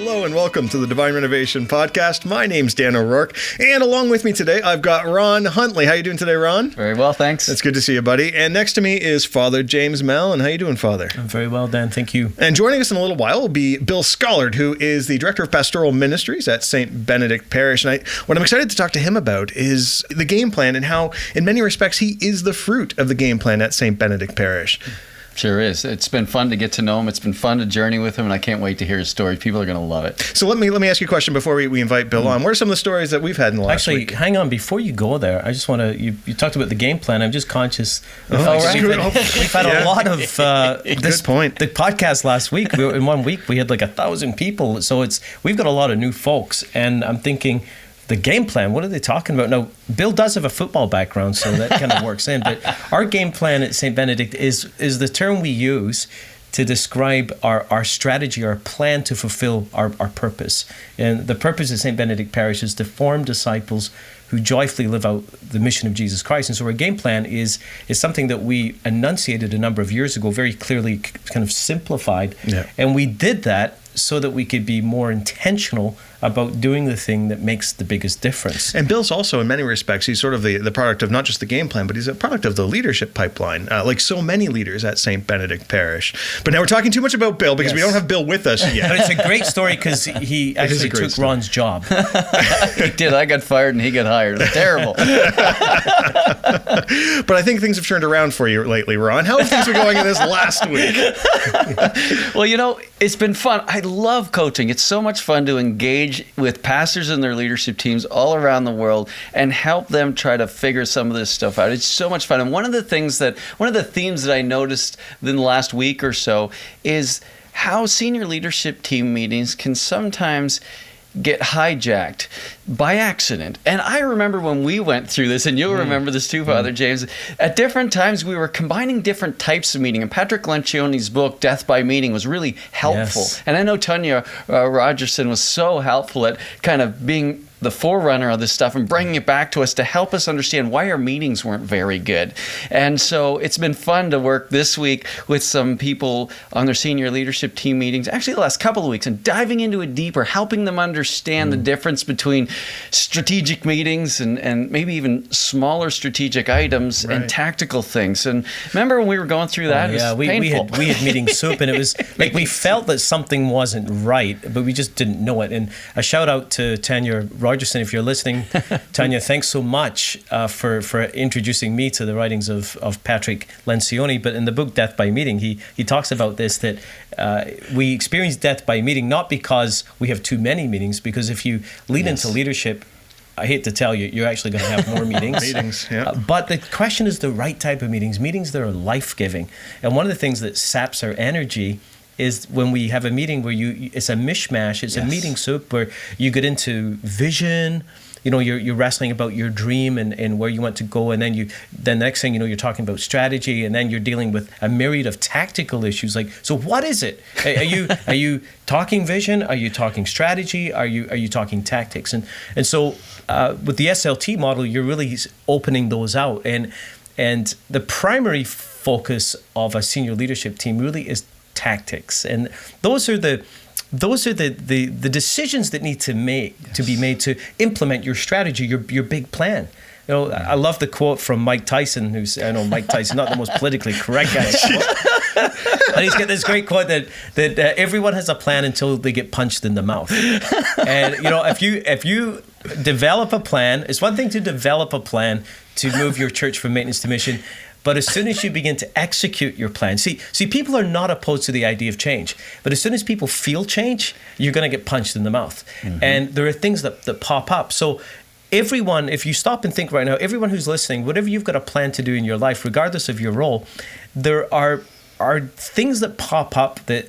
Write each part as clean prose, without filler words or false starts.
Hello and welcome to the Divine Renovation Podcast. My name's Dan O'Rourke, and along with me today, I've got Ron Huntley. How you doing today, Ron? Very well, thanks. It's good to see you, buddy. And next to me is Father James Mallon. How you doing, Father? I'm very well, Dan. Thank you. And joining us in a little while will be Bill Scollard, who is the Director of Pastoral Ministries at Saint Benedict Parish. And what I'm excited to talk to him about is the game plan and how, in many respects, he is the fruit of the game plan at Saint Benedict Parish. Sure is. It's been fun to get to know him. It's been fun to journey with him, and I can't wait to hear his story. People are going to love it. So let me ask you a question before we invite Bill on. What are some of the stories that we've had in the last week? Actually, hang on. Before you go there, I just want to, you talked about the game plan. I'm just conscious. We've had a lot of Good point. The podcast last week, in 1 week, we had like 1,000 people. So we've got a lot of new folks, and I'm thinking, the game plan, what are they talking about? Now, Bill does have a football background, so that kind of works in. But our game plan at Saint Benedict is the term we use to describe our strategy, our plan to fulfill our purpose. And the purpose of Saint Benedict Parish is to form disciples who joyfully live out the mission of Jesus Christ. And so our game plan is something that we enunciated a number of years ago, very clearly kind of simplified. Yeah. And we did that so that we could be more intentional about doing the thing that makes the biggest difference. And Bill's also, in many respects, he's sort of the product of not just the game plan, but he's a product of the leadership pipeline, like so many leaders at St. Benedict Parish. But now we're talking too much about Bill because we don't have Bill with us yet. But it's a great story because he actually took Ron's job. He did. I got fired and he got hired. It's terrible. But I think things have turned around for you lately, Ron. How have things been going in this last week? Well, it's been fun. I love coaching. It's so much fun to engage with pastors and their leadership teams all around the world and help them try to figure some of this stuff out. It's so much fun. And one of the themes that I noticed in the last week or so is how senior leadership team meetings can sometimes get hijacked by accident. And I remember when we went through this, and you'll remember this too, Father James, at different times we were combining different types of meeting. And Patrick Lencioni's book, Death by Meeting, was really helpful. Yes. And I know Tanya Rogerson was so helpful at kind of being the forerunner of this stuff and bringing it back to us to help us understand why our meetings weren't very good. And so it's been fun to work this week with some people on their senior leadership team meetings, actually the last couple of weeks, and diving into it deeper, helping them understand the difference between strategic meetings and maybe even smaller strategic items and tactical things. And remember when we were going through that? It was painful. We had meeting soup, and it was like we felt that something wasn't right, but we just didn't know it. And a shout out to Tanya Rogerson, if you're listening. Tanya, thanks so much for introducing me to the writings of Patrick Lencioni. But in the book Death by Meeting, he talks about this, that we experience death by meeting not because we have too many meetings, because if you lead into leadership, I hate to tell you, you're actually going to have more meetings. But the question is the right type of meetings that are life-giving. And one of the things that saps our energy is when we have a meeting where it's a mishmash, it's a meeting soup where you get into vision, you're wrestling about your dream and where you want to go, and then the next thing you're talking about strategy, and then you're dealing with a myriad of tactical issues. Like, so what is it? Are you talking vision? Are you talking strategy? Are you talking tactics? And so with the SLT model, you're really opening those out, and the primary focus of a senior leadership team really is tactics, and those are the decisions that need to be made to implement your strategy, your big plan. I love the quote from Mike Tyson, I know Mike Tyson, not the most politically correct guy, but he's got this great quote that everyone has a plan until they get punched in the mouth. And if you develop a plan, it's one thing to develop a plan to move your church from maintenance to mission. But as soon as you begin to execute your plan, see, people are not opposed to the idea of change. But as soon as people feel change, you're going to get punched in the mouth. Mm-hmm. And there are things that pop up. So everyone, if you stop and think right now, everyone who's listening, whatever you've got a plan to do in your life, regardless of your role, there are things that pop up that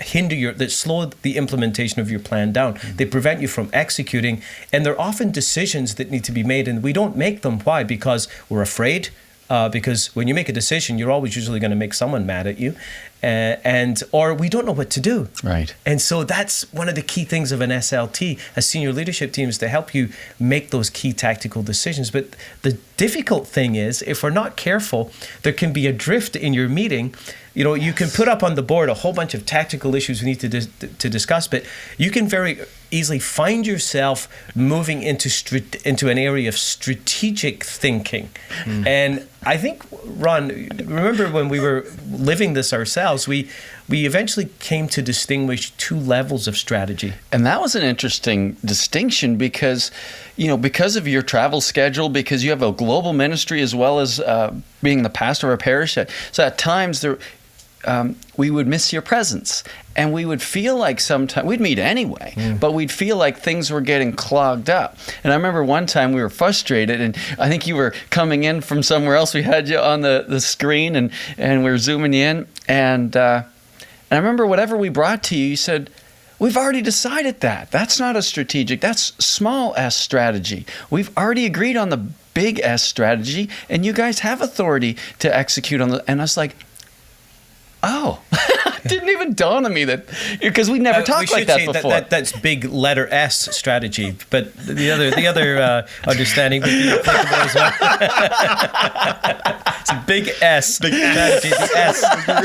hinder that slow the implementation of your plan down. Mm-hmm. They prevent you from executing. And they're often decisions that need to be made. And we don't make them. Why? Because we're afraid. Because when you make a decision, you're always usually going to make someone mad at you. or we don't know what to do. Right. And so that's one of the key things of an SLT, a senior leadership team, is to help you make those key tactical decisions. But the difficult thing is, if we're not careful, there can be a drift in your meeting. You know, you can put up on the board a whole bunch of tactical issues we need to discuss, but you can very easily find yourself moving into an area of strategic thinking. And I think, Ron, remember when we were living this ourselves, we eventually came to distinguish two levels of strategy. And that was an interesting distinction because, you know, because of your travel schedule, because you have a global ministry as well as being the pastor of a parish. So at times we would miss your presence, and we would feel like sometimes we'd meet anyway, but we'd feel like things were getting clogged up. And I remember one time we were frustrated, and I think you were coming in from somewhere else. We had you on the screen, and we were zooming you in, and I remember whatever we brought to you, you said, "We've already decided that. That's not a strategic. That's small S strategy. We've already agreed on the big S strategy, and you guys have authority to execute on the." And I was like, oh, it didn't even dawn on me that, because we never talked like that before. That's big letter S strategy, but the other understanding would be applicable as well. It's a big S strategy, the S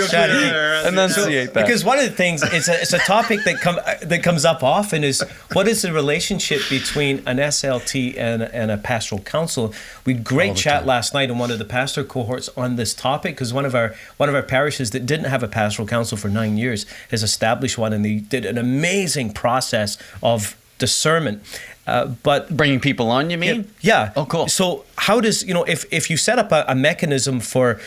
strategy. Enunciate that. Because one of the things, it's a topic that comes up often is, what is the relationship between an SLT and a pastoral council? We had great chat last night in one of the pastor cohorts on this topic, because one of our parishes that didn't have a pastoral council for 9 years has established one, and they did an amazing process of discernment. But bringing people on, you mean? Yeah. Oh, cool. So how does, you know, if you set up a mechanism for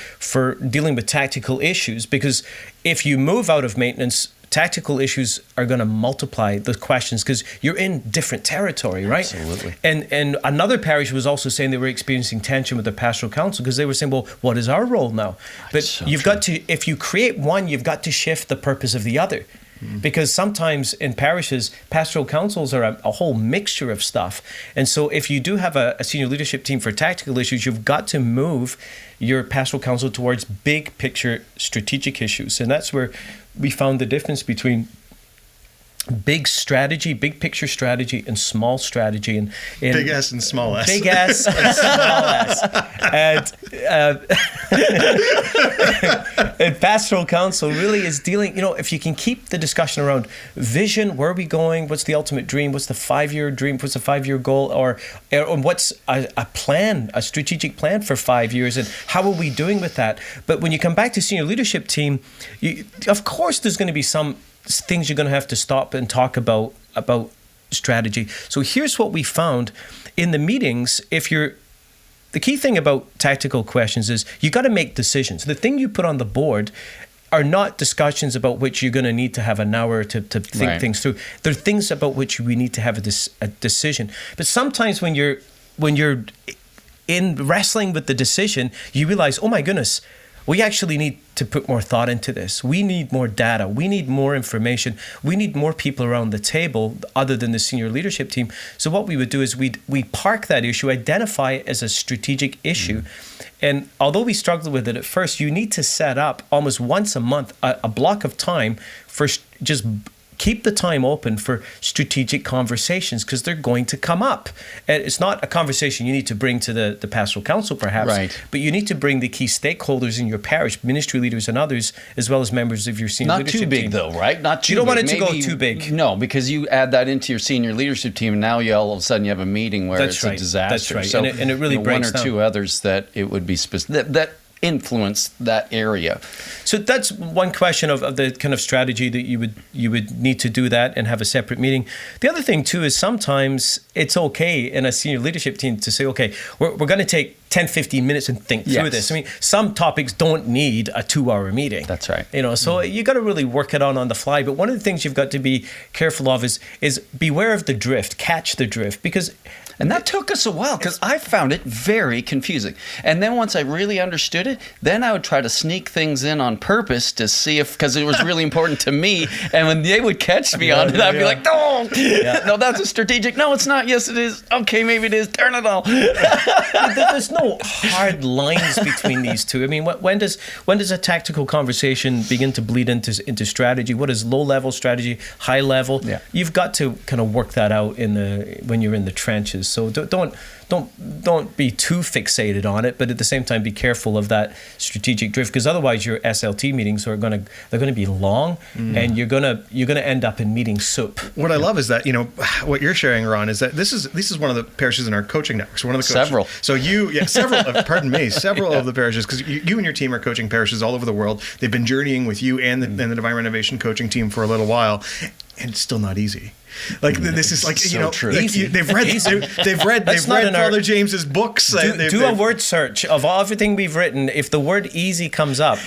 dealing with tactical issues, because if you move out of maintenance, tactical issues are going to multiply the questions because you're in different territory, right? Absolutely. And another parish was also saying they were experiencing tension with the pastoral council because they were saying, well, what is our role now? But you've got to, if you create one, you've got to shift the purpose of the other. Because sometimes in parishes, pastoral councils are a whole mixture of stuff. And so if you do have a senior leadership team for tactical issues, you've got to move your pastoral council towards big picture strategic issues. And that's where we found the difference between big strategy, big picture strategy, and small strategy. And big S and small S. Big S and small S. And pastoral council really is dealing, you know, if you can keep the discussion around vision, where are we going, what's the ultimate dream, what's the 5-year dream, what's the 5-year goal, or what's a plan, a strategic plan for 5 years, and how are we doing with that? But when you come back to senior leadership team, of course there's going to be some things you're going to have to stop and talk about strategy. So here's what we found in the meetings. The key thing about tactical questions is you got to make decisions. The thing you put on the board are not discussions about which you're going to need to have an hour to think things through. They're things about which we need to have a decision. But sometimes when you're in wrestling with the decision, you realize, oh my goodness, we actually need to put more thought into this. We need more data. We need more information. We need more people around the table other than the senior leadership team. So what we would do is we park that issue, identify it as a strategic issue. And although we struggled with it at first, you need to set up almost once a month a block of time for just keep the time open for strategic conversations because they're going to come up. And it's not a conversation you need to bring to the pastoral council perhaps, but you need to bring the key stakeholders in your parish, ministry leaders and others, as well as members of your senior leadership team. Not too big though, right? Not too big. You don't want it to go too big. No, because you add that into your senior leadership team and now all of a sudden you have a meeting where it's a disaster. That's right. So and it really breaks one or two others that it would be specific, that influence that area. So that's one question of the kind of strategy that you would need to do that and have a separate meeting. The other thing too is sometimes it's okay in a senior leadership team to say, okay, we're going to take 10, 15 minutes and think through this. I mean, some topics don't need a 2-hour meeting. That's right. You know, so you got to really work it on the fly. But one of the things you've got to be careful of is beware of the drift, catch the drift, because And that took us a while because I found it very confusing. And then once I really understood it, then I would try to sneak things in on purpose to see if, because it was really important to me. And when they would catch me on it, I'd be like, no, no, that's a strategic. No, it's not. Yes, it is. Okay, maybe it is. Turn it on. There's no hard lines between these two. I mean, when does a tactical conversation begin to bleed into strategy? What is low level strategy, high level? Yeah. You've got to kind of work that out when you're in the trenches. So don't be too fixated on it, but at the same time be careful of that strategic drift, because otherwise your SLT meetings are going to be long, and you're gonna end up in meeting soup. What I love is that, what you're sharing, Ron, is that this is one of the parishes in our coaching network. So one of the coaches, Several. So several. Pardon me, several of the parishes, because you and your team are coaching parishes all over the world. They've been journeying with you and the Divine Renovation coaching team for a little while, and it's still not easy. Like this is like true. They've read Father James's books. Do a word search of everything we've written. If the word easy comes up,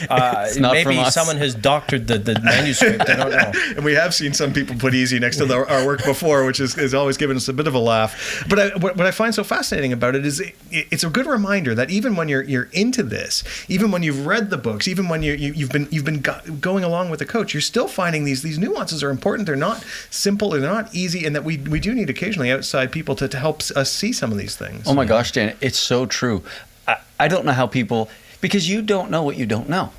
maybe someone has doctored the manuscript. I don't know. And we have seen some people put easy next to our work before, which is always given us a bit of a laugh. But what I find so fascinating about it is it's a good reminder that even when you're into this, even when you've read the books, even when you've been going along with the coach, you're still finding these nuances are important. They're not simple. They're not easy, and that we do need occasionally outside people to help us see some of these things. Oh my gosh, Dan, it's so true. I don't know how people, because you don't know what you don't know.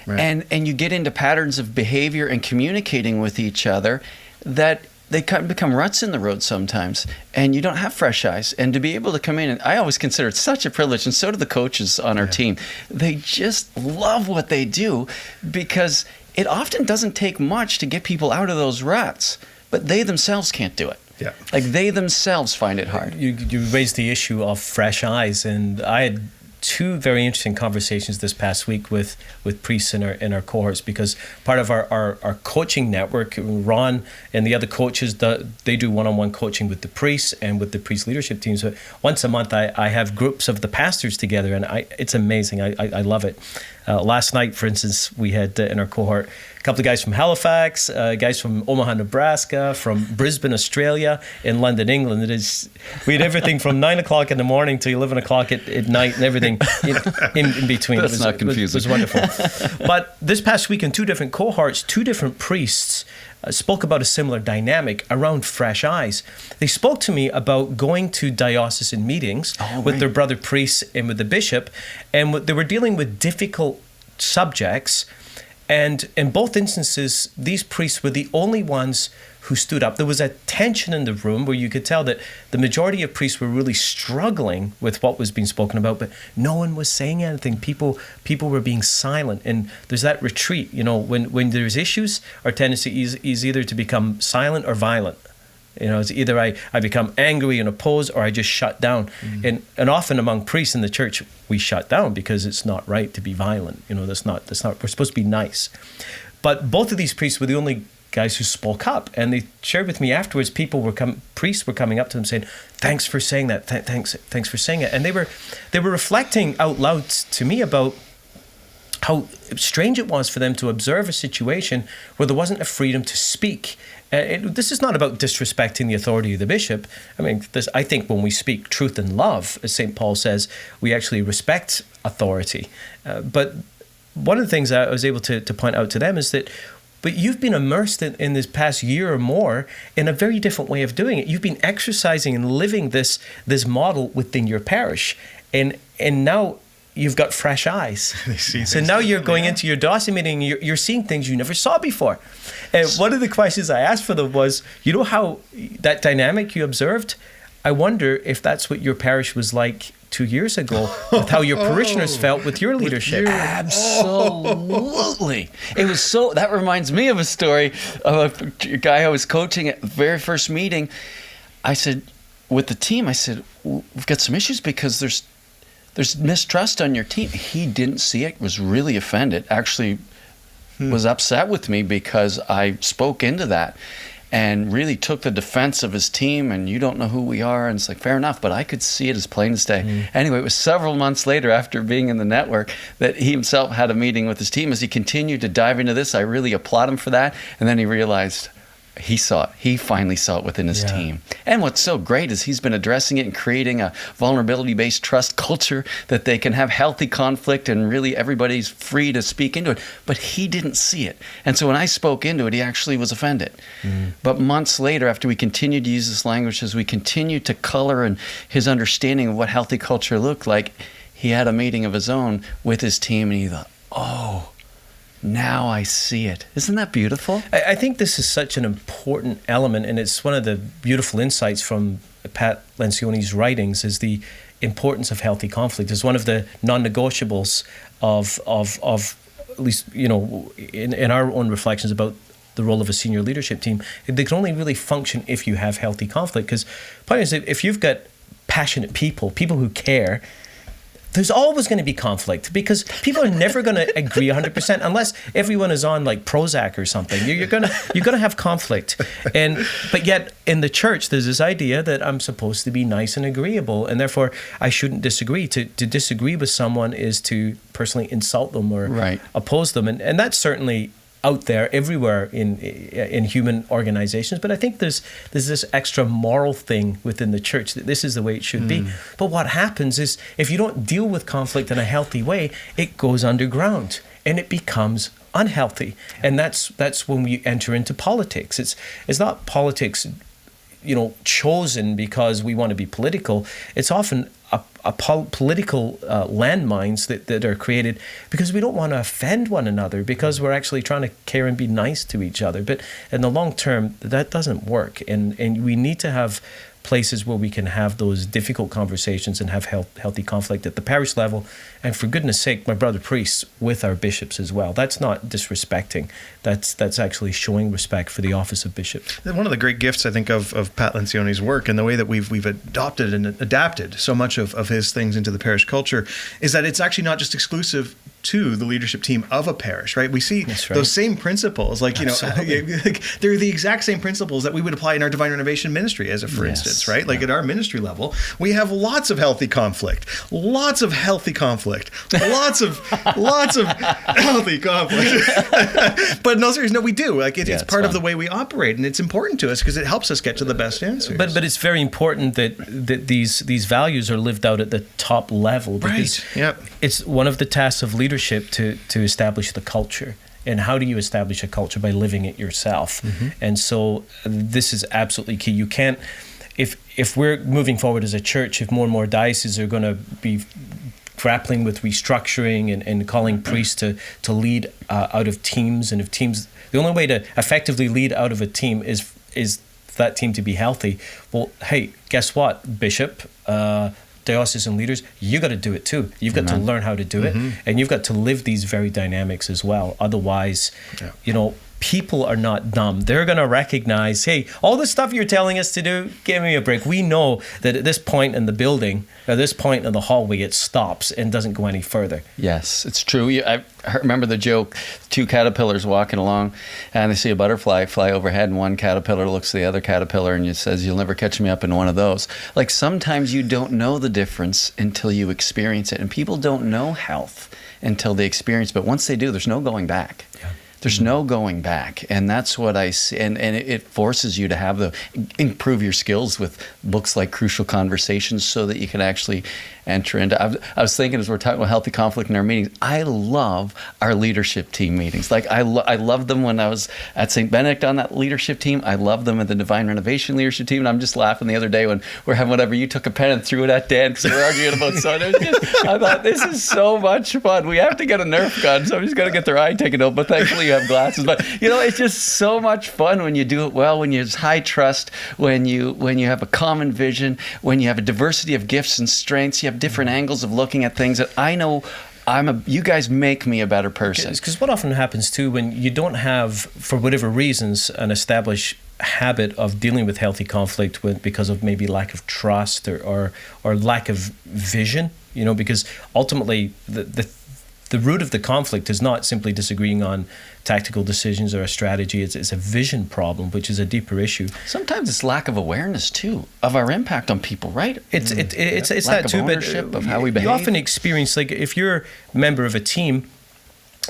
Right. And you get into patterns of behavior and communicating with each other that they become ruts in the road sometimes, and you don't have fresh eyes. And to be able to come in, and I always consider it such a privilege, and so do the coaches on our team. They just love what they do, because it often doesn't take much to get people out of those ruts. But they themselves can't do it. Yeah. Like they themselves find it hard. You raised the issue of fresh eyes, and I had two very interesting conversations this past week with priests in our cohorts, because part of our coaching network, Ron and the other coaches, they do one-on-one coaching with the priests and with the priest leadership team. So once a month I have groups of the pastors together, and it's amazing. I love it. Last night, for instance, we had in our cohort a couple of guys from Halifax, guys from Omaha, Nebraska, from Brisbane, Australia, in London, England. We had everything from 9 o'clock in the morning till 11 o'clock at night, and everything in between. That's not confusing. It was wonderful. But this past week, in two different cohorts, two different priests spoke about a similar dynamic around fresh eyes. They spoke to me about going to diocesan meetings with their brother priests and with the bishop, and they were dealing with difficult subjects. And in both instances, these priests were the only ones who stood up. There was a tension in the room where you could tell that the majority of priests were really struggling with what was being spoken about, but no one was saying anything. People were being silent. And there's that retreat, when there's issues, our tendency is either to become silent or violent. It's either I become angry and oppose, or I just shut down. And often among priests in the church, we shut down because it's not right to be violent. That's not. We're supposed to be nice. But both of these priests were the only guys who spoke up, and they shared with me afterwards. Priests were coming up to them saying, "Thanks for saying that. Thanks for saying it." And they were reflecting out loud to me about how strange it was for them to observe a situation where there wasn't a freedom to speak. This is not about disrespecting the authority of the bishop. I think when we speak truth and love, as St. Paul says, we actually respect authority. But one of the things I was able to point out to them is that, but you've been immersed in this past year or more in a very different way of doing it. You've been exercising and living this model within your parish. And now you've got fresh eyes. So now you're going into your diocesan meeting, you're seeing things you never saw before. And one of the questions I asked for them was, how that dynamic you observed, I wonder if that's what your parish was like 2 years ago, with how your parishioners felt with your leadership. Absolutely. It was that reminds me of a story of a guy I was coaching at the very first meeting. I said, with the team, we've got some issues because there's mistrust on your team. He didn't see it, was really offended, actually was upset with me because I spoke into that and really took the defense of his team, and you don't know who we are. And it's like, fair enough, but I could see it as plain as day. Anyway, it was several months later, after being in the network, that he himself had a meeting with his team. As he continued to dive into this, I really applaud him for that. And then he realized he saw it. He finally saw it within his team. And what's so great is he's been addressing it and creating a vulnerability-based trust culture that they can have healthy conflict and really everybody's free to speak into it. But he didn't see it. And so when I spoke into it, he actually was offended. But months later, after we continued to use this language, as we continued to color and his understanding of what healthy culture looked like, he had a meeting of his own with his team and he thought, oh, now I see it. Isn't that beautiful? I think this is such an important element, and it's one of the beautiful insights from Pat Lencioni's writings, is the importance of healthy conflict. It's one of the non-negotiables of at least, you know, in our own reflections about the role of a senior leadership team. They can only really function if you have healthy conflict, because point is, if you've got passionate people who care, there's always going to be conflict, because people are never going to agree 100% unless everyone is on like Prozac or something. You're going to have conflict, but yet in the church there's this idea that I'm supposed to be nice and agreeable, and therefore I shouldn't disagree. To disagree with someone is to personally insult them or oppose them, and that's certainly out there everywhere in human organizations. But I think there's this extra moral thing within the church that this is the way it should be. But what happens is, if you don't deal with conflict in a healthy way, it goes underground and it becomes unhealthy. And that's when we enter into politics. It's not politics, you know, chosen because we want to be political. It's often political landmines that are created because we don't want to offend one another, because we're actually trying to care and be nice to each other. But in the long term, that doesn't work. And we need to have places where we can have those difficult conversations and have healthy conflict at the parish level. And for goodness sake, my brother priests, with our bishops as well. That's not disrespecting. That's actually showing respect for the office of bishop. One of the great gifts, I think, of Pat Lencioni's work and the way that we've adopted and adapted so much of his things into the parish culture is that it's actually not just exclusive to the leadership team of a parish, right? We see those same principles, like, you know, they're the exact same principles that we would apply in our Divine Renovation ministry, as a for instance, right? Like at our ministry level, we have lots of healthy conflict, lots of healthy conflict. But in all seriousness, no, we do. Like it's part of the way we operate, and it's important to us because it helps us get to the best answers. But it's very important that these values are lived out at the top level, because it's one of the tasks of leadership to establish the culture. And how do you establish a culture? By living it yourself. And so this is absolutely key. You can't, if we're moving forward as a church, if more and more dioceses are going to be grappling with restructuring and calling priests to lead out of teams, and if teams, the only way to effectively lead out of a team is that team to be healthy. Well, hey, guess what, Bishop, diocesan leaders, you got to do it too. You've got to learn how to do it, and you've got to live these very dynamics as well. Otherwise, you know, people are not dumb. They're going to recognize, hey, all the stuff you're telling us to do, give me a break. We know that at this point in the building, at this point in the hallway, it stops and doesn't go any further. Yes, it's true. I remember the joke, two caterpillars walking along, and they see a butterfly fly overhead, and one caterpillar looks at the other caterpillar and says, you'll never catch me up in one of those. Like, sometimes you don't know the difference until you experience it, and people don't know health until they experience it. But once they do, there's no going back. There's no going back, and that's what I see. And it forces you to improve your skills with books like Crucial Conversations, so that you can actually enter into. I was thinking, as we're talking about healthy conflict in our meetings, I love our leadership team meetings. Like I loved them when I was at Saint Benedict on that leadership team. I love them at the Divine Renovation leadership team. And I'm just laughing the other day when we're having whatever. You took a pen and threw it at Dan because we were arguing about something. I thought, this is so much fun. We have to get a Nerf gun, so I'm just gonna get their eye taken out. But thankfully you have glasses. But you know, it's just so much fun when you do it well. When you have high trust. When you have a common vision. When you have a diversity of gifts and strengths. You have different angles of looking at things that I know. You guys make me a better person. Because what often happens too, when you don't have, for whatever reasons, an established habit of dealing with healthy conflict because of maybe lack of trust or lack of vision, you know, because ultimately the root of the conflict is not simply disagreeing on tactical decisions or a strategy. It's a vision problem, which is a deeper issue. Sometimes it's lack of awareness too of our impact on people, right? It's lack that of too, ownership but of how we behave. You often experience, like, if you're a member of a team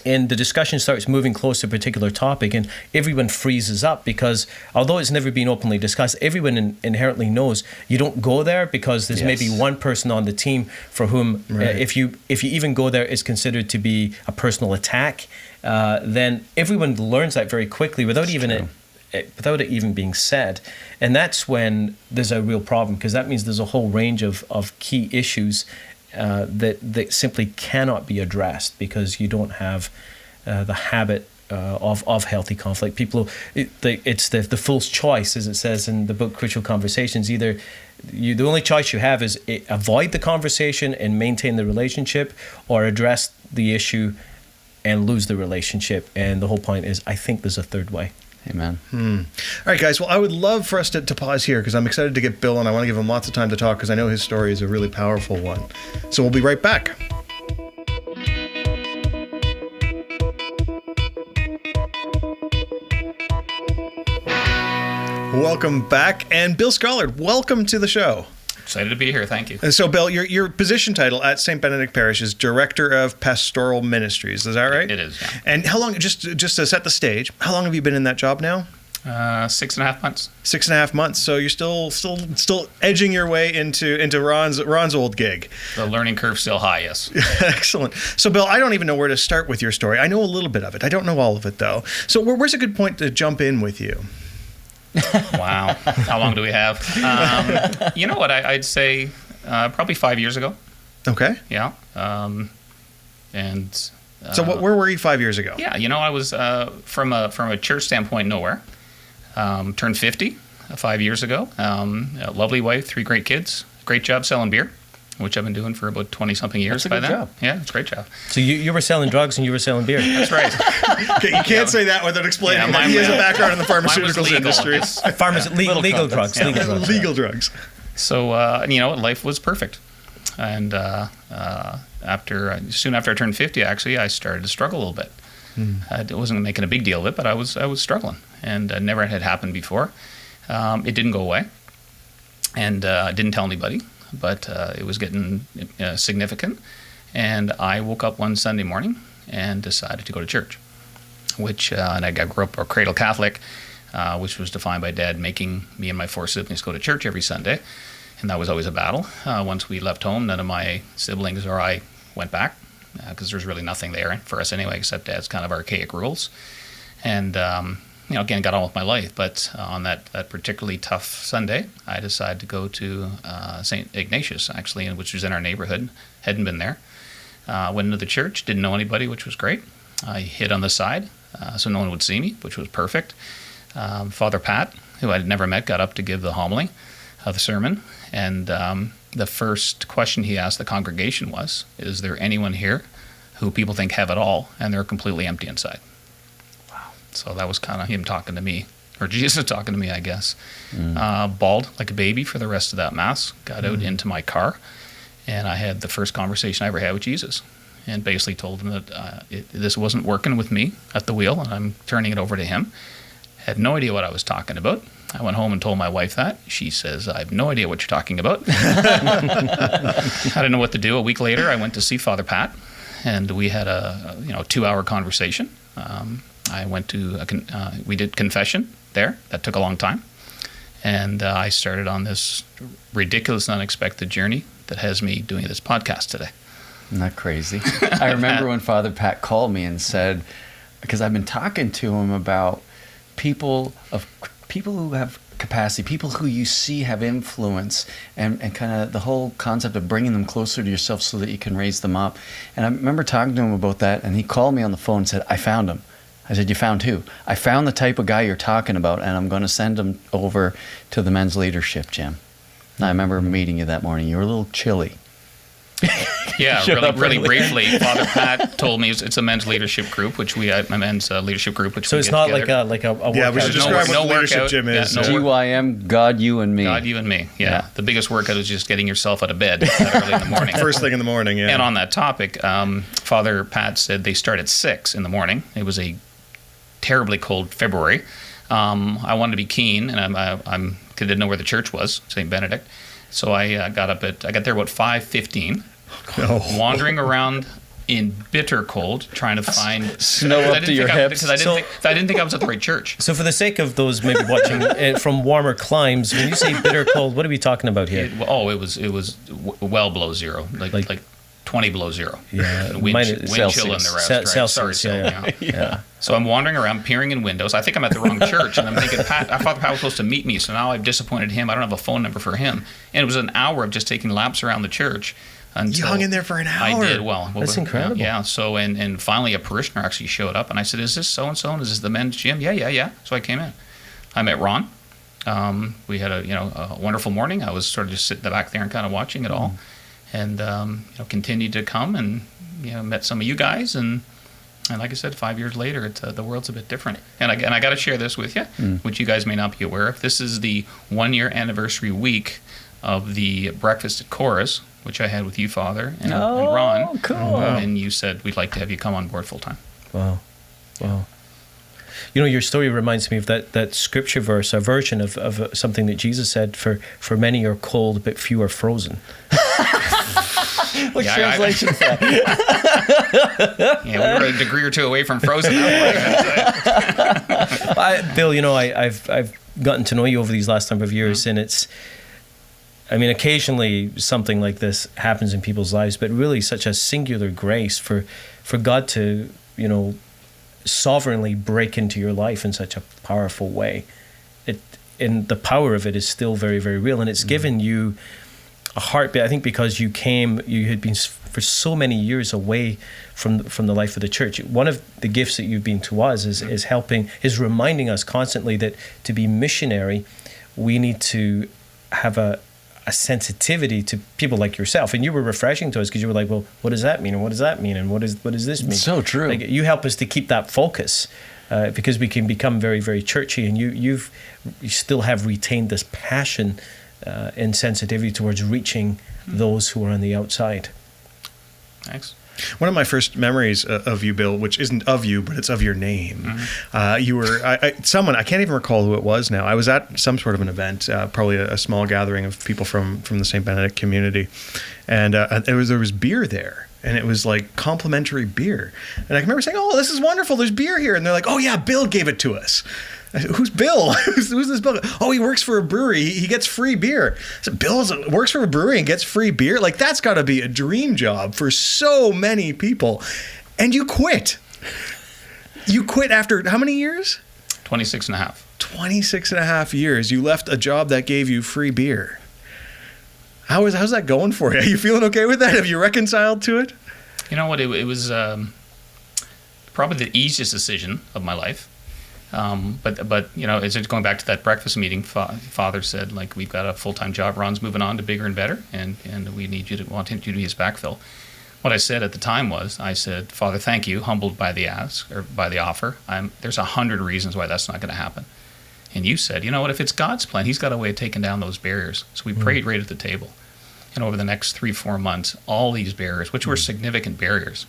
and the discussion starts moving close to a particular topic, and everyone freezes up because although it's never been openly discussed, everyone inherently knows you don't go there because there's maybe one person on the team for whom if you even go there, it's considered to be a personal attack. Then everyone learns that very quickly without it even being said. And that's when there's a real problem, because that means there's a whole range of key issues that simply cannot be addressed because you don't have the habit of healthy conflict. It's the fool's choice, as it says in the book Crucial Conversations. Either the only choice you have is avoid the conversation and maintain the relationship, or address the issue and lose the relationship. And the whole point is, I think there's a third way. Amen. All right, guys. Well, I would love for us to pause here because I'm excited to get Bill, and I want to give him lots of time to talk because I know his story is a really powerful one. So we'll be right back. Welcome back. And Bill Scollard, welcome to the show. Excited to be here. Thank you. So, Bill, your position title at Saint Benedict Parish is Director of Pastoral Ministries. Is that right? It is, yeah. And how long, just to set the stage, how long have you been in that job now? 6.5 months. 6.5 months. So you're still edging your way into Ron's old gig. The learning curve's still high, yes. Excellent. So, Bill, I don't even know where to start with your story. I know a little bit of it. I don't know all of it, though. So where's a good point to jump in with you? Wow. How long do we have? You know what? I'd say probably 5 years ago. Okay. Yeah. So where were you 5 years ago? Yeah, I was from a church standpoint, nowhere. Turned 50 5 years ago. A lovely wife, 3 great kids. Great job selling beer, which I've been doing for about 20-something years. That's a by good then. job. Yeah, it's a great job. So you were selling drugs and you were selling beer. That's right. Okay, you can't say that without explaining that he has a background in the pharmaceuticals legal. industry. Legal drugs. Legal drugs. Legal drugs. So, life was perfect. And soon after I turned 50, actually, I started to struggle a little bit. I wasn't making a big deal of it, but I was struggling, and never had happened before. It didn't go away, and I didn't tell anybody, but it was getting significant. And I woke up one Sunday morning and decided to go to church, and I grew up a cradle Catholic, which was defined by Dad making me and my 4 siblings go to church every Sunday. And that was always a battle. Once we left home, none of my siblings or I went back because there's really nothing there for us anyway, except Dad's kind of archaic rules. And, again, got on with my life. But on that particularly tough Sunday, I decided to go to St. Ignatius, actually, which was in our neighborhood. Hadn't been there. Went into the church, didn't know anybody, which was great. I hid on the side so no one would see me, which was perfect. Father Pat, who I'd never met, got up to give the homily of the sermon. And the first question he asked the congregation was, is there anyone here who people think have it all and they're completely empty inside? Wow. So that was kind of him talking to me, or Jesus talking to me, I guess. Bawled like a baby for the rest of that Mass, got out into my car, and I had the first conversation I ever had with Jesus, and basically told him that this wasn't working with me at the wheel, and I'm turning it over to him. Had no idea what I was talking about. I went home and told my wife that. She says, I have no idea what you're talking about. I didn't know what to do. A week later, I went to see Father Pat, and we had a 2-hour conversation. I went to we did confession there. That took a long time. And I started on this ridiculous and unexpected journey that has me doing this podcast today. Isn't that crazy? I remember when Father Pat called me and said, because I've been talking to him about people who have capacity, people who you see have influence, and kind of the whole concept of bringing them closer to yourself so that you can raise them up. And I remember talking to him about that, and he called me on the phone and said, I found him. I said, you found who? I found the type of guy you're talking about, and I'm going to send him over to the men's leadership gym. And I remember meeting you that morning. You were a little chilly. Yeah, really briefly, Father Pat told me it's a men's leadership group, which a men's leadership group, which so we it's get not together. like a workout. Yeah, we should describe what the leadership gym is. Yeah, GYM, God, you and me. God, you and me. Yeah. The biggest workout is just getting yourself out of bed early in the morning. First thing in the morning, yeah. And on that topic, Father Pat said they start at 6 in the morning. It was a terribly cold February. I wanted to be keen, and I didn't know where the church was, Saint Benedict. So I got there about 5:15. Oh. Wandering around in bitter cold, trying to find snow up to your hips. Because I didn't think I was at the right church. So for the sake of those maybe watching from warmer climes, when you say bitter cold, what are we talking about here? It was well below zero, like 20 below zero. Yeah, wind chill in the restaurant. Celsius, Sorry, yeah. So I'm wandering around, peering in windows. I think I'm at the wrong church, and I'm thinking, I thought Pat was supposed to meet me, so now I've disappointed him. I don't have a phone number for him. And it was an hour of just taking laps around the church. You hung in there for an hour. I did. Well, that's incredible. Yeah. So and finally a parishioner actually showed up, and I said, "Is this so and so? Is this the men's gym?" Yeah. So I came in. I met Ron. We had a wonderful morning. I was sort of just sitting back there and kind of watching it all, and continued to come and met some of you guys, and like I said, 5 years later, the world's a bit different. And I got to share this with you, which you guys may not be aware of. This is the 1 year anniversary week of the breakfast at Chorus, which I had with you, Father, and Ron. Oh, cool. And you said, we'd like to have you come on board full time. Wow. Your story reminds me of that scripture verse, a version of something that Jesus said, for many are cold, but few are frozen. What translation is that? We were a degree or two away from frozen. Bill, I've gotten to know you over these last number of years, and occasionally something like this happens in people's lives, but really such a singular grace for God to, sovereignly break into your life in such a powerful way. And the power of it is still very, very real. And it's given you a heartbeat, I think, because you had been for so many years away from the life of the church. One of the gifts that you've been to us is reminding us constantly that to be missionary, we need to have a sensitivity to people like yourself. And you were refreshing to us because you were like, well, what does that mean? And what does that mean? And what does this mean? So true. Like, you help us to keep that focus because we can become very, very churchy. And you still have retained this passion and sensitivity towards reaching those who are on the outside. Thanks. One of my first memories of you, Bill, which isn't of you, but it's of your name. You were someone, I can't even recall who it was now. I was at some sort of an event, probably a small gathering of people from the Saint Benedict community, and there was beer there. And it was like complimentary beer. And I remember saying, "Oh, this is wonderful. There's beer here." And they're like, "Oh yeah, Bill gave it to us." I said, "Who's Bill? Who's this Bill?" "Oh, he works for a brewery. He gets free beer." I said, "Bill works for a brewery and gets free beer? Like, that's got to be a dream job for so many people." And you quit. You quit after how many years? 26 and a half. 26 and a half years. You left a job that gave you free beer. How's that going for you? Are you feeling okay with that? Have you reconciled to it? You know what? It was probably the easiest decision of my life. But it's going back to that breakfast meeting. Father said, like, we've got a full-time job. Ron's moving on to bigger and better, and we want you to be his backfill. What I said at the time was, I said, "Father, thank you, humbled by the ask or by the offer. There's 100 reasons why that's not going to happen." And you said, "You know what? If it's God's plan, He's got a way of taking down those barriers." So we prayed right at the table. And over the next 3-4 months, all these barriers, which were significant barriers,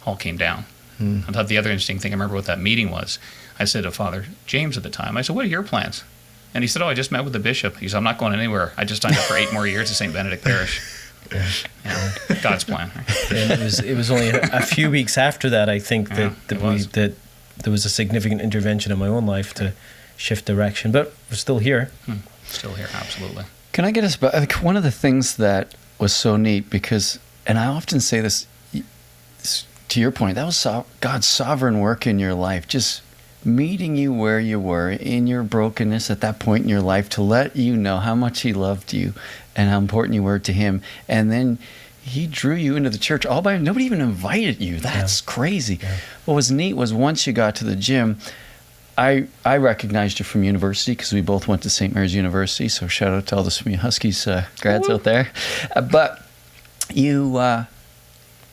all came down. I thought the other interesting thing, I remember what that meeting was. I said to Father James at the time, I said, "What are your plans?" And he said, "Oh, I just met with the bishop." He said, "I'm not going anywhere. I just signed up for 8 more years at Saint Benedict Parish." Yeah, God's plan. Right? And it was only a few weeks after that, I think, that there was a significant intervention in my own life to shift direction. But we're still here. Still here, absolutely. Can I get us back? Like, one of the things that was so neat, because, and I often say this, to your point, that was God's sovereign work in your life, just meeting you where you were in your brokenness at that point in your life to let you know how much He loved you and how important you were to Him. And then He drew you into the church all by, nobody even invited you. That's crazy. Yeah. What was neat was once you got to the gym, I recognized you from university because we both went to St. Mary's University, so shout out to all the Sweeney Huskies grads out there. But you,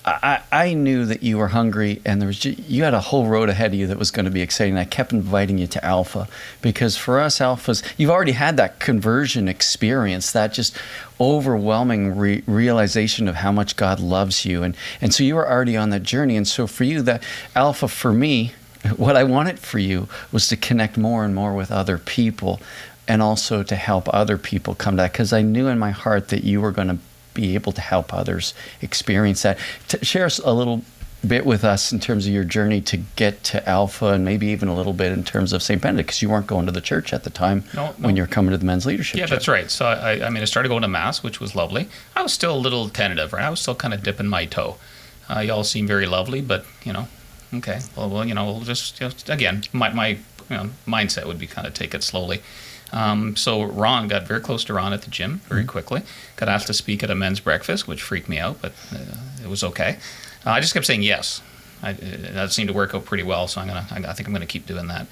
I knew that you were hungry, and you had a whole road ahead of you that was going to be exciting. I kept inviting you to Alpha because for us, Alphas, you've already had that conversion experience, that just overwhelming realization of how much God loves you, and so you were already on that journey. And so for you, that Alpha, for me, what I wanted for you was to connect more and more with other people and also to help other people come to that, because I knew in my heart that you were going to be able to help others experience that. Share us a little bit with us in terms of your journey to get to Alpha, and maybe even a little bit in terms of Saint Benedict, because you weren't going to the church at the time when you were coming to the men's leadership. Yeah, that's right. So I started going to Mass, which was lovely. I was still a little tentative, right? I was still kind of dipping my toe. Y'all seem very lovely, but okay. Well, we'll just again, my mindset would be kind of take it slowly. So Ron, got very close to Ron at the gym very quickly. Got asked to speak at a men's breakfast, which freaked me out, but it was okay. I just kept saying yes. That seemed to work out pretty well, so I think I'm gonna keep doing that.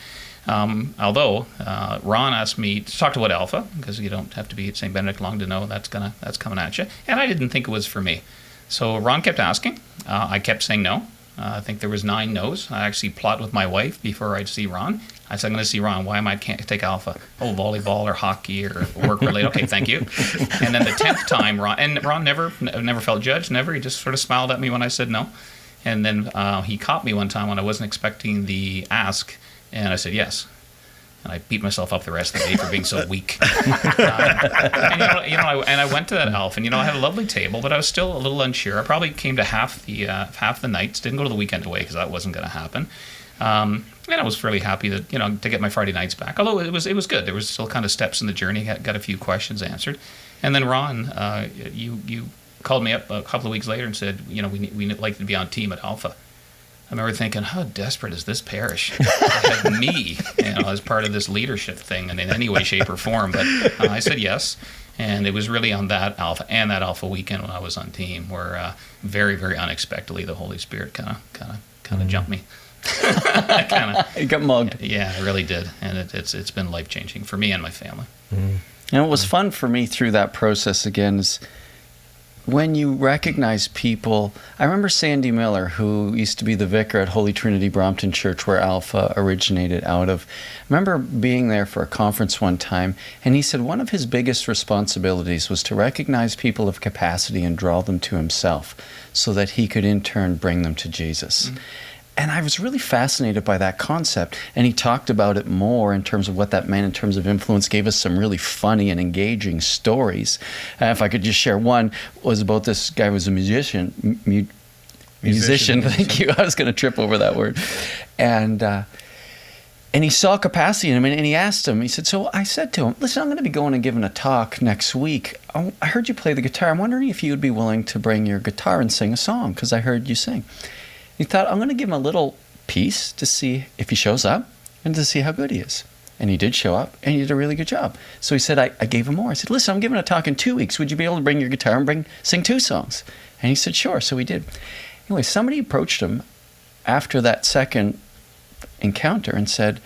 Although Ron asked me to talk about Alpha, because you don't have to be at Saint Benedict long to know that's coming at you, and I didn't think it was for me. So Ron kept asking. I kept saying no. I think there was 9 no's. I actually plotted with my wife before I'd see Ron. I said, I'm going to see Ron. Why can't take Alpha? Oh, volleyball or hockey or work related. Okay, thank you. And then the 10th time, Ron never felt judged. Never. He just sort of smiled at me when I said no. And then he caught me one time when I wasn't expecting the ask, and I said yes. And I beat myself up the rest of the day for being so weak. And I went to that Alpha, and I had a lovely table, but I was still a little unsure. I probably came to half the nights. Didn't go to the weekend away because that wasn't going to happen. And I was fairly happy that to get my Friday nights back. Although it was good. There was still kind of steps in the journey. Got a few questions answered, and then Ron, you called me up a couple of weeks later and said, we'd like to be on team at Alpha. I remember thinking, how desperate is this parish to have me, as part of this leadership thing, and in any way, shape, or form. But I said yes, and it was really on that Alpha and that Alpha weekend when I was on team where very, very unexpectedly the Holy Spirit kind of jumped me. You got mugged. Yeah, it really did, and it's been life changing for me and my family. And what was fun for me through that process again is when you recognize people. I remember Sandy Miller, who used to be the vicar at Holy Trinity Brompton Church, where Alpha originated out of. I remember being there for a conference one time, and he said one of his biggest responsibilities was to recognize people of capacity and draw them to himself so that he could in turn bring them to Jesus. Mm-hmm. And I was really fascinated by that concept. And he talked about it more in terms of what that meant in terms of influence, gave us some really funny and engaging stories. If I could just share one, was about this guy who was a musician. Thank you. I was going to trip over that word. And he saw capacity in him, and he asked him, he said, so I said to him, listen, I'm going to be going and giving a talk next week. I heard you play the guitar. I'm wondering if you would be willing to bring your guitar and sing a song, because I heard you sing. He thought, I'm going to give him a little piece to see if he shows up and to see how good he is. And he did show up, and he did a really good job. So he said, I gave him more. I said, listen, I'm giving a talk in 2 weeks. Would you be able to bring your guitar and sing 2 songs? And he said, sure. So he did. Anyway, somebody approached him after that second encounter and said,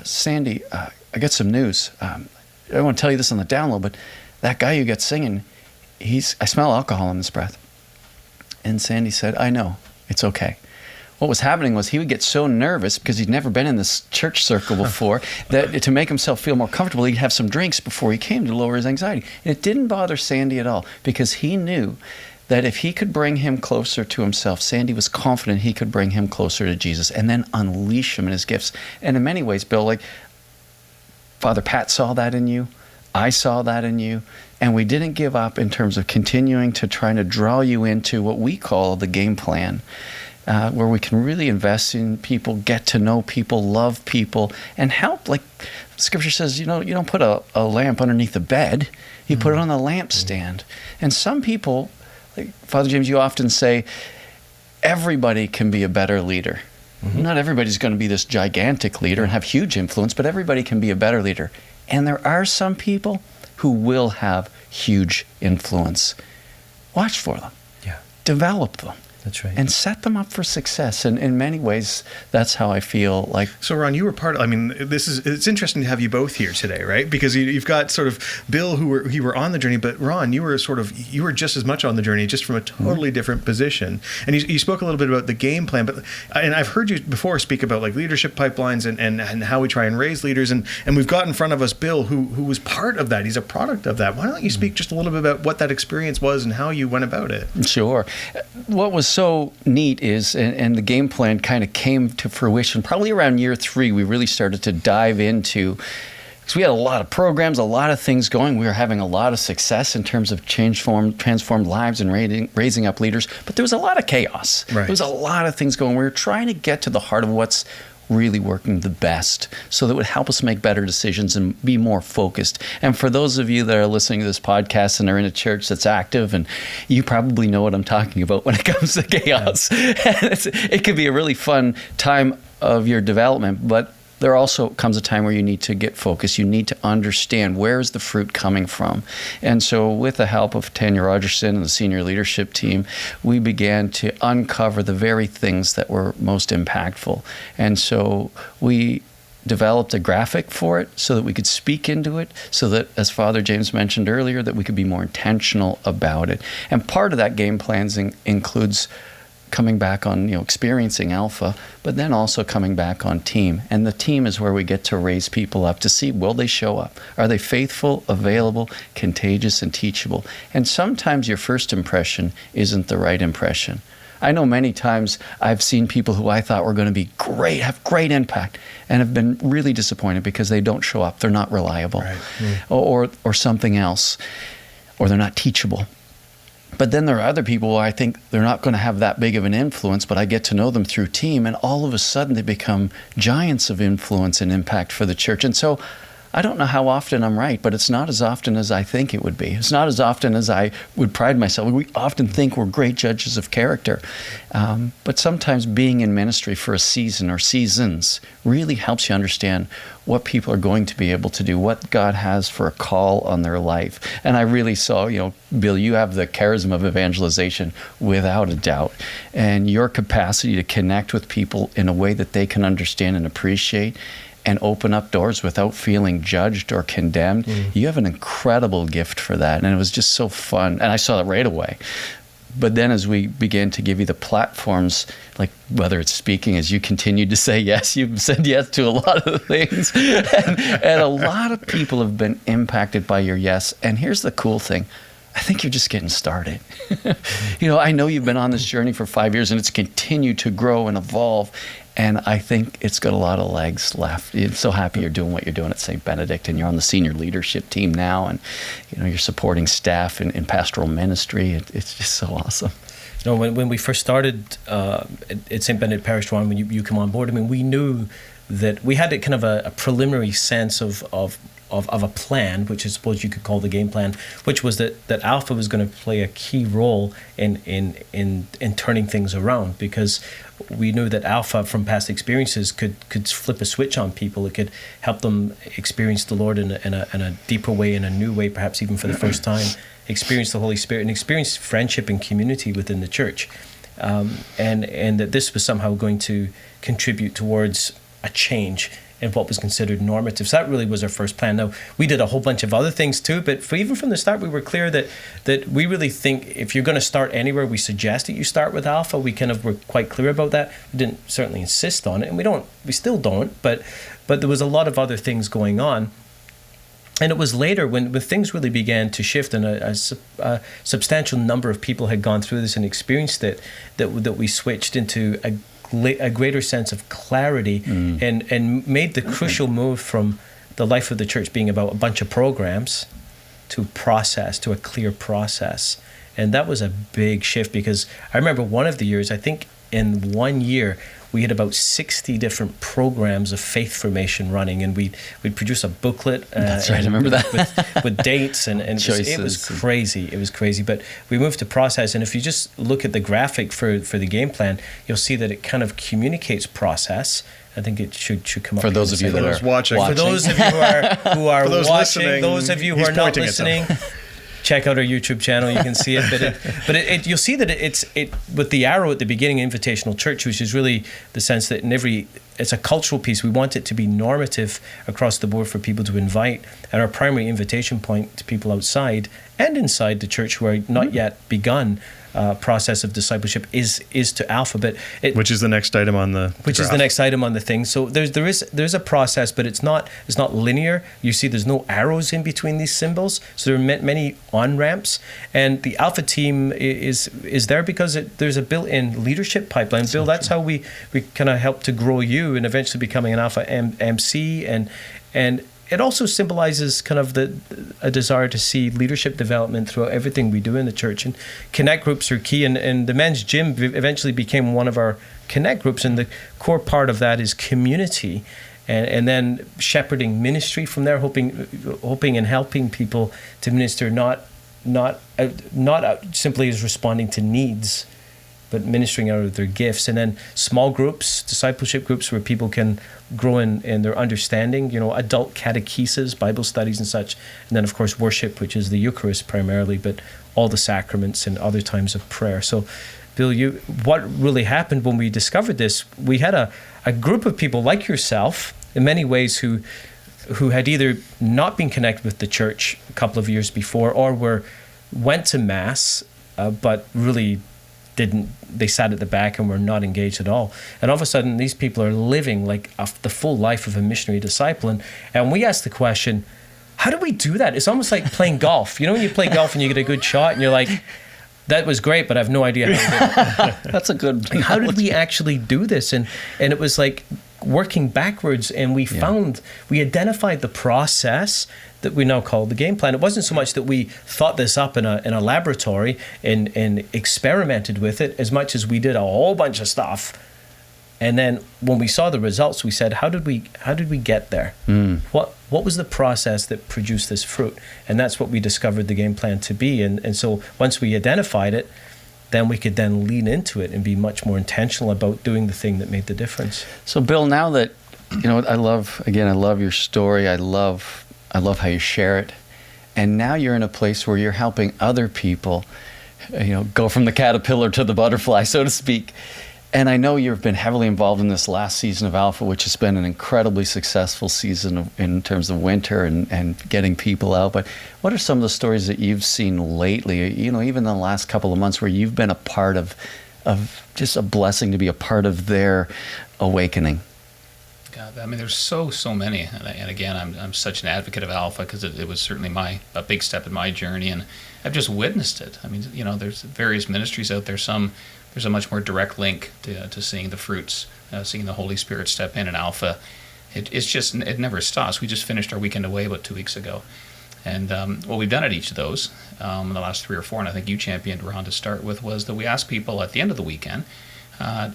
Sandy, I got some news. I don't want to tell you this on the down low, but that guy you got singing, I smell alcohol in his breath. And Sandy said, I know. It's okay. What was happening was he would get so nervous because he'd never been in this church circle before that to make himself feel more comfortable, he'd have some drinks before he came to lower his anxiety. And it didn't bother Sandy at all because he knew that if he could bring him closer to himself, Sandy was confident he could bring him closer to Jesus and then unleash him in his gifts. And in many ways, Bill, like Father Pat saw that in you. I saw that in you, and we didn't give up in terms of continuing to try to draw you into what we call the game plan, where we can really invest in people, get to know people, love people, and help. Like Scripture says, you don't put a lamp underneath the bed, you put it on the lampstand. And some people, like Father James, you often say, everybody can be a better leader. Mm-hmm. Not everybody's going to be this gigantic leader and have huge influence, but everybody can be a better leader. And there are some people who will have huge influence. Watch for them. Yeah. Develop them. That's right. And set them up for success. And in many ways, that's how I feel like. So, Ron, you were it's interesting to have you both here today, right? Because you've got sort of Bill who were on the journey, but Ron, you were just as much on the journey, just from a totally different position. And you spoke a little bit about the game plan, and I've heard you before speak about like leadership pipelines and how we try and raise leaders. And we've got in front of us Bill, who was part of that. He's a product of that. Why don't you speak just a little bit about what that experience was and how you went about it? Sure. What was so neat is, and the game plan kind of came to fruition probably around year 3, we really started to dive into So we had a lot of programs, a lot of things going. We were having a lot of success in terms of transformed lives and raising up leaders. But there was a lot of chaos. Right. There was a lot of things going. We were trying to get to the heart of what's really working the best, so that would help us make better decisions and be more focused. And for those of you that are listening to this podcast and are in a church that's active, and you probably know what I'm talking about when it comes to chaos. It could be a really fun time of your development, but there also comes a time where you need to get focused. You need to understand, where is the fruit coming from? And so with the help of Tanya Rogerson and the senior leadership team, we began to uncover the very things that were most impactful. And so we developed a graphic for it so that we could speak into it, so that, as Father James mentioned earlier, that we could be more intentional about it. And part of that game plan includes coming back on, experiencing Alpha, but then also coming back on team. And the team is where we get to raise people up to see, will they show up? Are they faithful, available, contagious, and teachable? And sometimes your first impression isn't the right impression. I know many times I've seen people who I thought were going to be great, have great impact, and have been really disappointed because they don't show up. They're not reliable, right. or something else, or they're not teachable. But then there are other people who I think they're not going to have that big of an influence, but I get to know them through team, and all of a sudden they become giants of influence and impact for the church. And so I don't know how often I'm right, but it's not as often as I think it would be. It's not as often as I would pride myself. We often think we're great judges of character. But sometimes being in ministry for a season or seasons really helps you understand what people are going to be able to do, what God has for a call on their life. And I really saw, Bill, you have the charism of evangelization without a doubt. And your capacity to connect with people in a way that they can understand and appreciate, and open up doors without feeling judged or condemned. You have an incredible gift for that. And it was just so fun. And I saw that right away. But then as we began to give you the platforms, like whether it's speaking, as you continued to say yes, you've said yes to a lot of things. and a lot of people have been impacted by your yes. And here's the cool thing. I think you're just getting started. I know you've been on this journey for 5 years, and it's continued to grow and evolve. And I think it's got a lot of legs left. I'm so happy you're doing what you're doing at Saint Benedict, and you're on the senior leadership team now, and you're supporting staff in pastoral ministry. It's just so awesome. When we first started at Saint Benedict Parish, Ron, when you come on board, we knew that we had a kind of a preliminary sense of a plan, which I suppose you could call the game plan, which was that Alpha was going to play a key role in turning things around, because we knew that Alpha, from past experiences, could flip a switch on people. It could help them experience the Lord in a deeper way, in a new way, perhaps even for the first time, experience the Holy Spirit, and experience friendship and community within the church. And that this was somehow going to contribute towards a change in what was considered normative. So that really was our first plan. Now, we did a whole bunch of other things too, but even from the start, we were clear that we really think if you're going to start anywhere, we suggest that you start with Alpha. We kind of were quite clear about that. We didn't certainly insist on it, and we still don't, but there was a lot of other things going on. And it was later when things really began to shift, and a substantial number of people had gone through this and experienced it, that we switched into a greater sense of clarity and made the crucial move from the life of the church being about a bunch of programs to a clear process. And that was a big shift, because I remember one of the years, I think in 1 year, we had about 60 different programs of faith formation running, and we'd produce a booklet. That's right, I remember that. with dates, and it was crazy. It was crazy. But we moved to process, and if you just look at the graphic for the game plan, you'll see that it kind of communicates process. I think it should come up. For those of you that are watching. For those of you who are watching, those of you who are not listening, check out our YouTube channel. You can see it, but you'll see that it's with the arrow at the beginning, invitational church, which is really the sense that it's a cultural piece. We want it to be normative across the board for people to invite, and our primary invitation point to people outside and inside the church who are not yet begun process of discipleship is to Alpha, which is the next item on the is the next item on the thing. So there's a process, but it's not linear. You see, there's no arrows in between these symbols, so there are many on ramps, and the Alpha team is there because there's a built-in leadership pipeline. Bill, that's how we kind of help to grow you and eventually becoming an Alpha MC, and it also symbolizes kind of a desire to see leadership development throughout everything we do in the church. And connect groups are key. And the men's gym eventually became one of our connect groups. And the core part of that is community. And then shepherding ministry from there, hoping and helping people to minister not simply as responding to needs, but ministering out of their gifts. And then small groups, discipleship groups where people can grow in their understanding, adult catechesis, Bible studies and such. And then, of course, worship, which is the Eucharist primarily, but all the sacraments and other times of prayer. So, Bill, what really happened when we discovered this, we had a group of people like yourself, in many ways, who had either not been connected with the church a couple of years before or went to Mass, but really they sat at the back and were not engaged at all. And all of a sudden, these people are living like the full life of a missionary disciple. And we asked the question, how do we do that? It's almost like playing golf. When you play golf and you get a good shot and you're like, that was great, but I have no idea how to do it. That's a good Like, how did we actually do this? And it was like working backwards, and we identified the process that we now call the game plan. It wasn't so much that we thought this up in a laboratory and experimented with it, as much as we did a whole bunch of stuff. And then when we saw the results, we said, how did we get there? What was the process that produced this fruit? And that's what we discovered the game plan to be. And so once we identified it, then we could then lean into it and be much more intentional about doing the thing that made the difference. So, Bill, now that, I love your story. I love how you share it. And now you're in a place where you're helping other people, go from the caterpillar to the butterfly, so to speak. And I know you've been heavily involved in this last season of Alpha, which has been an incredibly successful season in terms of winter and getting people out. But what are some of the stories that you've seen lately, even in the last couple of months, where you've been a part of just a blessing to be a part of their awakening? God, I mean, there's so many. And again, I'm such an advocate of Alpha because it was certainly a big step in my journey. And I've just witnessed it. I mean, there's various ministries out there. There's a much more direct link to seeing the fruits, seeing the Holy Spirit step in Alpha. It never stops. We just finished our weekend away about 2 weeks ago. And what we've done at each of those in the last 3 or 4, and I think you championed Ron to start with, was that we asked people at the end of the weekend,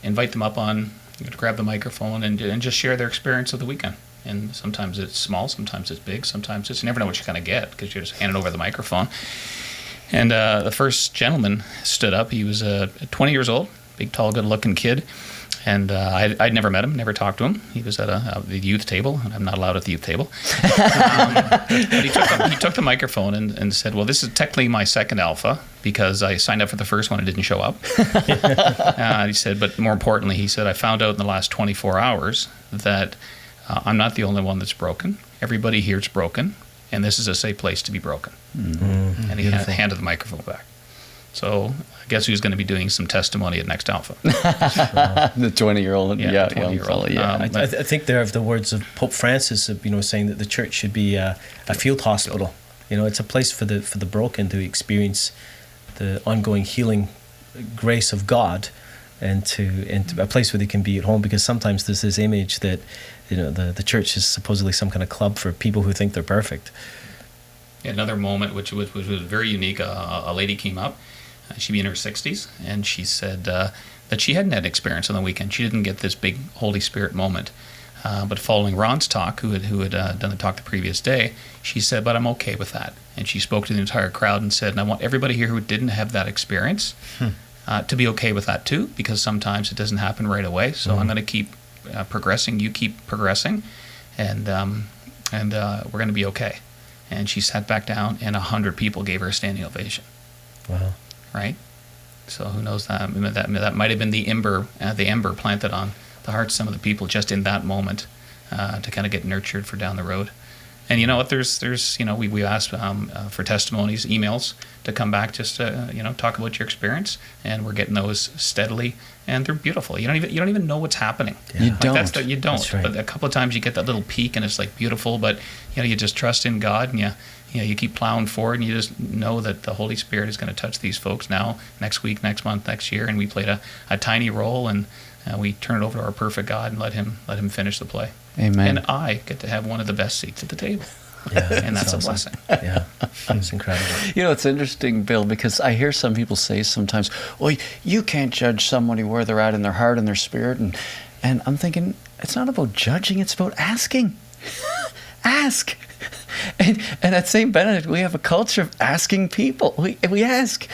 invite them up on, to grab the microphone and just share their experience of the weekend. And sometimes it's small, sometimes it's big, sometimes you never know what you're going to get because you're just handing over the microphone. And the first gentleman stood up. He was 20 years old, big, tall, good-looking kid. And I'd never met him, never talked to him. He was at the youth table, and I'm not allowed at the youth table. But he took the microphone and said, well, this is technically my second Alpha because I signed up for the first one and didn't show up. He said, but more importantly, he said, I found out in the last 24 hours that I'm not the only one that's broken. Everybody here is broken. And this is a safe place to be broken. Mm-hmm. And he handed the microphone back. So I guess he was going to be doing some testimony at Next Alpha. The 20-year-old, yeah, 20-year-old. I think there are the words of Pope Francis, saying that the church should be a field hospital. It's a place for the broken to experience the ongoing healing grace of God, and a place where they can be at home. Because sometimes there's this image that the church is supposedly some kind of club for people who think they're perfect. Another moment which was very unique. A lady came up. She'd be in her 60s, and she said that she hadn't had an experience on the weekend. She didn't get this big Holy Spirit moment. But following Ron's talk, who had done the talk the previous day, she said, but I'm okay with that. And she spoke to the entire crowd and said, and I want everybody here who didn't have that experience to be okay with that too, because sometimes it doesn't happen right away. So I'm going to keep progressing. You keep progressing, and we're going to be okay. And she sat back down, and 100 people gave her a standing ovation. Wow! Right. So who knows that? That might have been the ember planted on the hearts of some of the people just in that moment to kind of get nurtured for down the road. And you know what? There's we asked for testimonies, emails to come back just to talk about your experience, and we're getting those steadily, and they're beautiful. You don't even know what's happening. Yeah. You don't. You don't. That's right. But a couple of times you get that little peak, and it's like beautiful. But you just trust in God, and you keep plowing forward, and you just know that the Holy Spirit is going to touch these folks now, next week, next month, next year. And we played a tiny role, and we turn it over to our perfect God and let him finish the play. Amen. And I get to have one of the best seats at the table. Yeah, And that's a awesome. blessing. Yeah, it's incredible. You know, it's interesting, Bill, because I hear some people say sometimes, well, you can't judge somebody where they're at in their heart and their spirit. And I'm thinking, it's not about judging, it's about asking. Ask. And at Saint Benedict, we have a culture of asking people. We ask.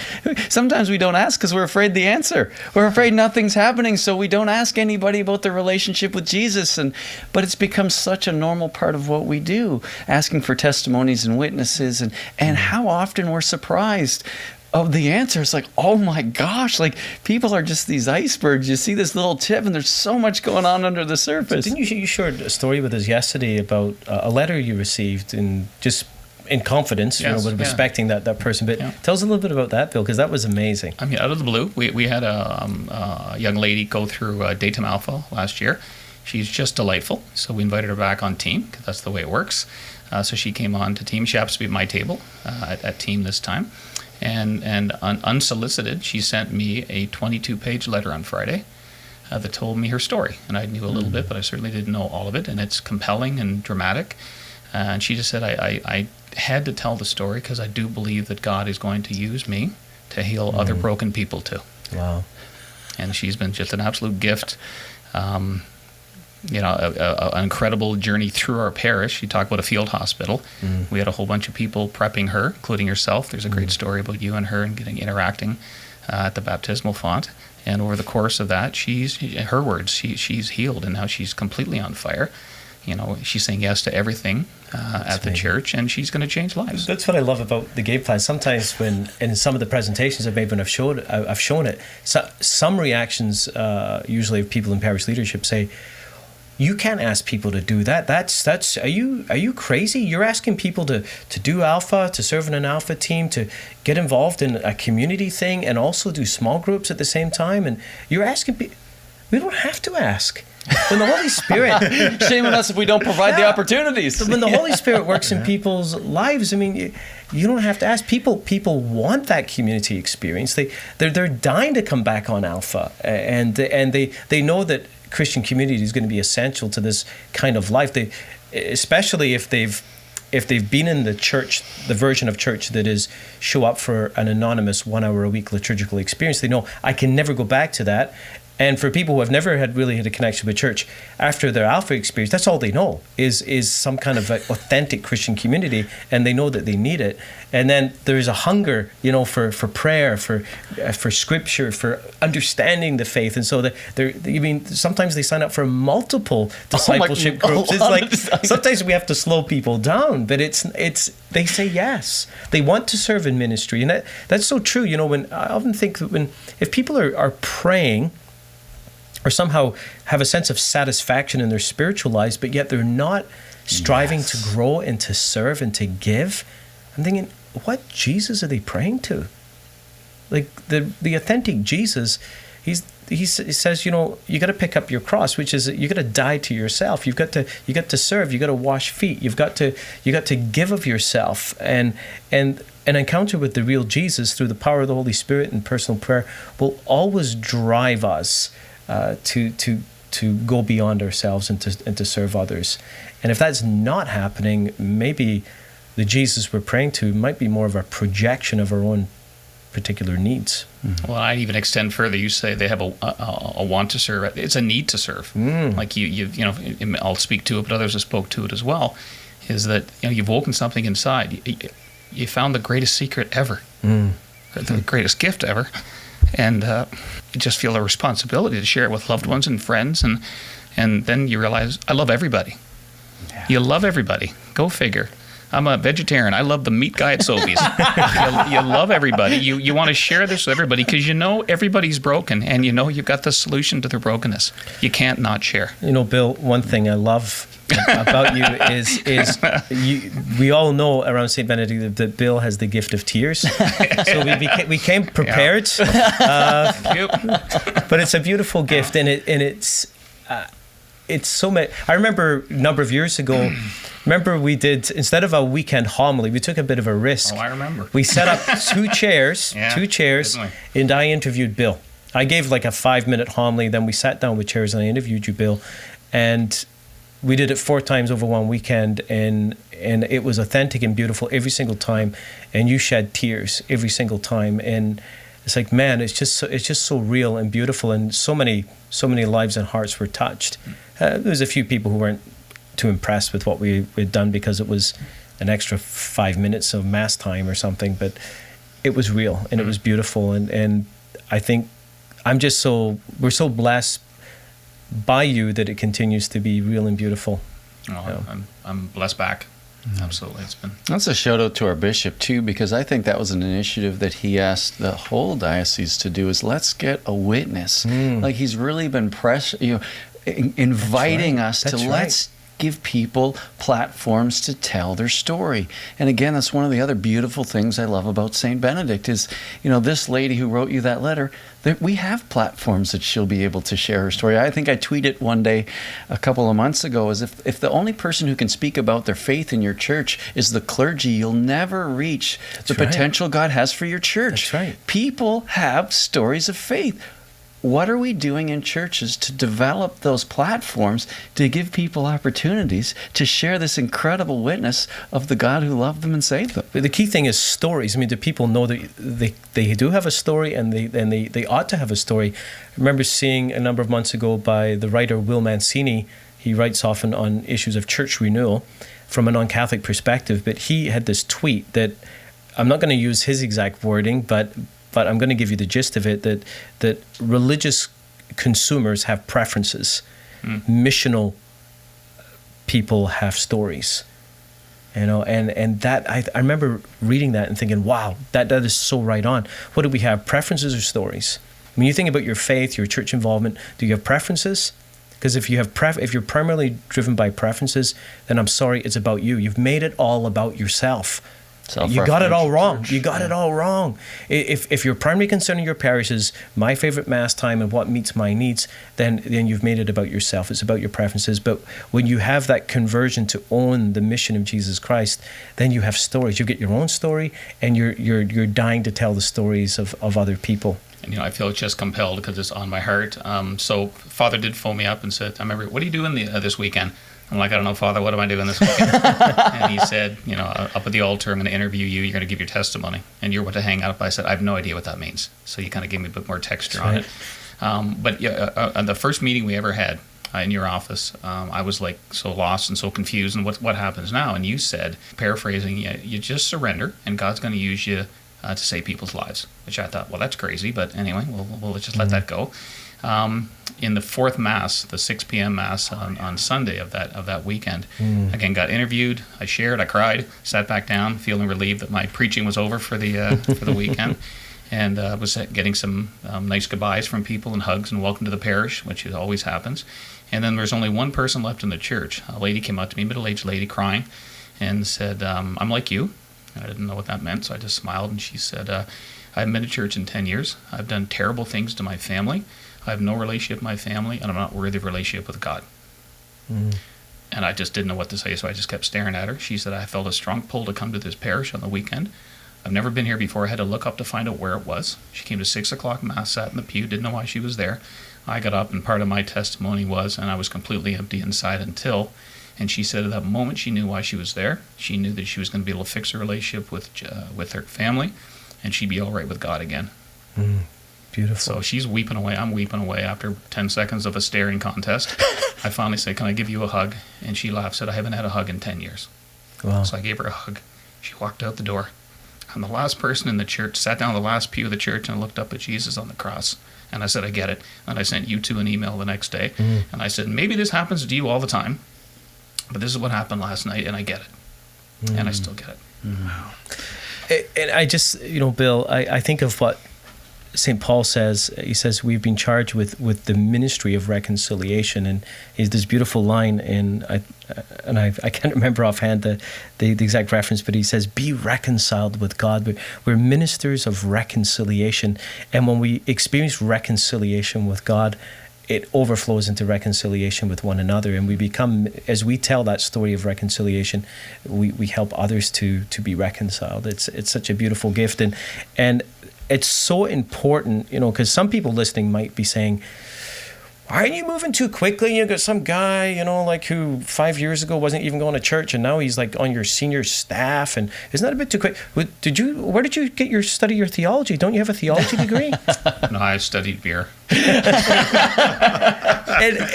Sometimes we don't ask because we're afraid of the answer. We're afraid nothing's happening, so we don't ask anybody about their relationship with Jesus. But it's become such a normal part of what we do, asking for testimonies and witnesses. And how often we're surprised of the answer. It's like, oh my gosh, like people are just these icebergs. You see this little tip and there's so much going on under the surface. Didn't you shared a story with us yesterday about a letter you received in confidence, Yes, with respecting that person. But Yeah. tell us a little bit about that, Bill, because that was amazing. I mean, out of the blue, we had a young lady go through Datum Alpha last year. She's just delightful, so we invited her back on team, because that's the way it works. So she came on to team. She happens to be at my table at team this time. And unsolicited, she sent me a 22-page letter on Friday that told me her story. And I knew a little bit, but I certainly didn't know all of it. And it's compelling and dramatic. And she just said, I had to tell the story because I do believe that God is going to use me to heal other broken people too. Wow. And she's been just an absolute gift. An incredible journey through our parish. You talk about a field hospital. We had a whole bunch of people prepping her, including yourself. There's a great story about you and her and interacting at the baptismal font. And over the course of that, she's healed, and now she's completely on fire. You know, she's saying yes to everything at the church, and she's going to change lives. That's what I love about the game plan. Sometimes when, in some of the presentations I've made when I've shown it, some reactions, usually of people in parish leadership say, you can't ask people to do that. That's are you crazy? You're asking people to do Alpha, to serve in an Alpha team, to get involved in a community thing, and also do small groups at the same time. And you're asking people. We don't have to ask. When the Holy Spirit, shame on us if we don't provide the opportunities. When the Holy Spirit works in people's lives, I mean, you don't have to ask. People want that community experience. They're dying to come back on Alpha, and they know that Christian community is going to be essential to this kind of life. Especially if they've been in the church, the version of church that is show up for an anonymous 1 hour a week liturgical experience, they know I can never go back to that. And for people who have never really had a connection with church, after their Alpha experience, that's all they know is some kind of authentic Christian community, and they know that they need it. And then there's a hunger, for prayer, for scripture, for understanding the faith. And so sometimes they sign up for multiple discipleship groups. It's like sometimes we have to slow people down, but it's they say yes. They want to serve in ministry, and that's so true. When I often think that if people are praying, or somehow have a sense of satisfaction in their spiritual lives, but yet they're not striving to grow and to serve and to give, I'm thinking, what Jesus are they praying to? Like the authentic Jesus, he says, you got to pick up your cross, which is you got to die to yourself. You got to serve. You got to wash feet. You got to give of yourself, and an encounter with the real Jesus through the power of the Holy Spirit and personal prayer will always drive us to go beyond ourselves and to serve others. And if that's not happening, maybe the Jesus we're praying to might be more of a projection of our own particular needs. Well, I'd even extend further. You say they have a want to serve. It's a need to serve. Like I'll speak to it, but others have spoke to it as well. Is that you've woken something inside. You found the greatest secret ever, the greatest gift ever. And you just feel a responsibility to share it with loved ones and friends, and then you realize, I love everybody. Yeah. You love everybody. Go figure. I'm a vegetarian. I love the meat guy at Sobeys. you love everybody. You want to share this with everybody because everybody's broken, and you've got the solution to their brokenness. You can't not share. Bill, one thing I love about you is we all know around Saint Benedict that Bill has the gift of tears. So we came prepared. But it's a beautiful gift, and it's so much. I remember a number of years ago. Remember, we did, instead of a weekend homily, we took a bit of a risk. Oh, I remember. We set up two chairs, and I interviewed Bill. I gave like a 5-minute homily, then we sat down with chairs and I interviewed you, Bill, and we did it 4 times over one weekend, and it was authentic and beautiful every single time, and you shed tears every single time, and it's like, man, it's just so real and beautiful, and so many lives and hearts were touched. There was a few people who weren't too impressed with what we had done because it was an extra 5 minutes of mass time or something, but it was real and it was beautiful, and I think we're so blessed by you that it continues to be real and beautiful. Oh, I'm blessed back. Absolutely, it's been. That's a shout out to our bishop too, because I think that was an initiative that he asked the whole diocese to do. Is let's get a witness. Like he's really been inviting us to let's give people platforms to tell their story. And again, that's one of the other beautiful things I love about Saint Benedict is, this lady who wrote you that letter, that we have platforms that she'll be able to share her story. I think I tweeted one day a couple of months ago is if the only person who can speak about their faith in your church is the clergy, you'll never reach the potential God has for your church. That's right. People have stories of faith. What are we doing in churches to develop those platforms to give people opportunities to share this incredible witness of the God who loved them and saved them? The key thing is stories. I mean, do people know that they do have a story, and they ought to have a story? I remember seeing a number of months ago by the writer Will Mancini. He writes often on issues of church renewal from a non-Catholic perspective, but he had this tweet that, I'm not going to use his exact wording, but I'm going to give you the gist of it, that religious consumers have preferences. Missional people have stories. And that I remember reading that and thinking, wow, that is so right on. What do we have, preferences or stories? When you think about your faith, your church involvement, do you have preferences? Because if you're primarily driven by preferences, then I'm sorry, it's about you. You've made it all about yourself. You got it all wrong. You got it all wrong. If your primary concern in your parish is my favorite mass time and what meets my needs, then you've made it about yourself. It's about your preferences. But when you have that conversion to own the mission of Jesus Christ, then you have stories. You get your own story, and you're dying to tell the stories of other people. And I feel just compelled because it's on my heart. So Father did phone me up and said, I remember, what are you doing this weekend? I'm like, I don't know, Father, what am I doing this weekend? And he said, up at the altar, I'm going to interview you. You're going to give your testimony. And you're what to hang out. I said, I have no idea what that means. So you kind of gave me a bit more texture on it. But the first meeting we ever had in your office, I was like so lost and so confused. And what happens now? And you said, paraphrasing, you just surrender, and God's going to use you to save people's lives. Which I thought, well, that's crazy. But anyway, we'll just let that go. In the fourth Mass, the 6 p.m. Mass on Sunday of that weekend, again, got interviewed, I shared, I cried, sat back down, feeling relieved that my preaching was over for the weekend, and was getting some nice goodbyes from people and hugs and welcome to the parish, which always happens. And then there's only one person left in the church. A lady came up to me, middle-aged lady, crying, and said, I'm like you. I didn't know what that meant, so I just smiled, and she said, I haven't been to church in 10 years. I've done terrible things to my family. I have no relationship with my family, and I'm not worthy of relationship with God. And I just didn't know what to say, so I just kept staring at her. She said, I felt a strong pull to come to this parish on the weekend. I've never been here before. I had to look up to find out where it was. She came to 6 o'clock Mass, sat in the pew, didn't know why she was there. I got up, and part of my testimony was, and I was completely empty inside until, and she said at that moment she knew why she was there. She knew that she was going to be able to fix her relationship with her family, and she'd be all right with God again. Beautiful. So she's weeping away. I'm weeping away after 10 seconds of a staring contest. I finally say, can I give you a hug? And she laughed, said, I haven't had a hug in 10 years. Wow. So I gave her a hug. She walked out the door. I'm the last person in the church, sat down on the last pew of the church, and looked up at Jesus on the cross. And I said, I get it. And I sent you two an email the next day. And I said, maybe this happens to you all the time, but this is what happened last night, and I get it. And I still get it. Wow. And I just, Bill, I think of what St. Paul says. He says we've been charged with the ministry of reconciliation, and he's this beautiful line I can't remember offhand the exact reference, but he says, be reconciled with God. We're ministers of reconciliation, and when we experience reconciliation with God, it overflows into reconciliation with one another, and we become, as we tell that story of reconciliation, we help others to be reconciled. It's such a beautiful gift, and it's so important, because some people listening might be saying, why are you moving too quickly? You got some guy, like who 5 years ago wasn't even going to church, and now he's like on your senior staff, and isn't that a bit too quick? Where did you get study your theology? Don't you have a theology degree? No, I studied beer.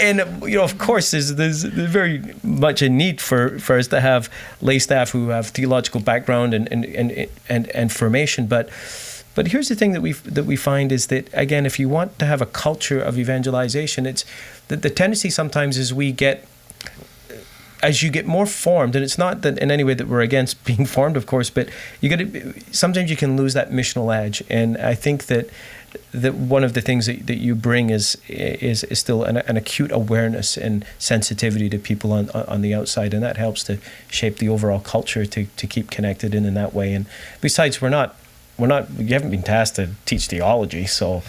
and of course, there's very much a need for us to have lay staff who have theological background and formation, But here's the thing that we find is that, again, if you want to have a culture of evangelization, it's the tendency sometimes is as you get more formed, and it's not that in any way that we're against being formed, of course, but sometimes you can lose that missional edge. And I think that one of the things that you bring is still an acute awareness and sensitivity to people on the outside, and that helps to shape the overall culture to keep connected in that way. And besides, you haven't been tasked to teach theology, so